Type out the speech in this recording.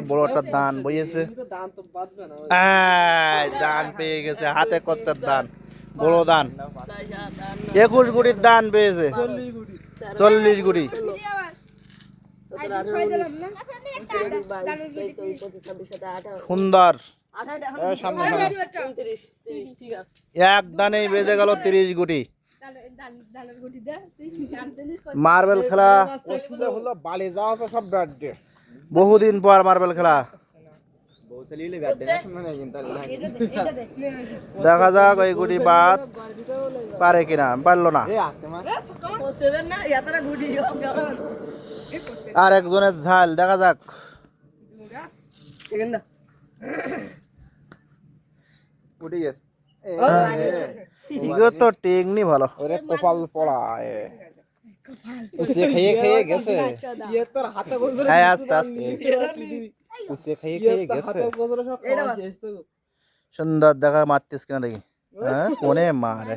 বড় একটা দান বইয়েছে, দান পেয়ে গেছে, হাতে কচ্চার দান, বড় দান, 21 গুড়ির দান পেয়েছে, 40 গুড়ি। সুন্দর, এক দানেই বেজে গেল 30 গুটি। মার্বেল খেলা বহুদিন পর, মার্বেল খেলা দেখা যাক ওই গুটি বাদ পারে কিনা, পারলো না। আর একজনের ঝাল, দেখা যাক। এগুলো তো টেকনি ভালো, কপাল পড়া আস্তে আস্তে সুন্দর। দেখা মারতিস কিনা দেখি, কোনে মারে।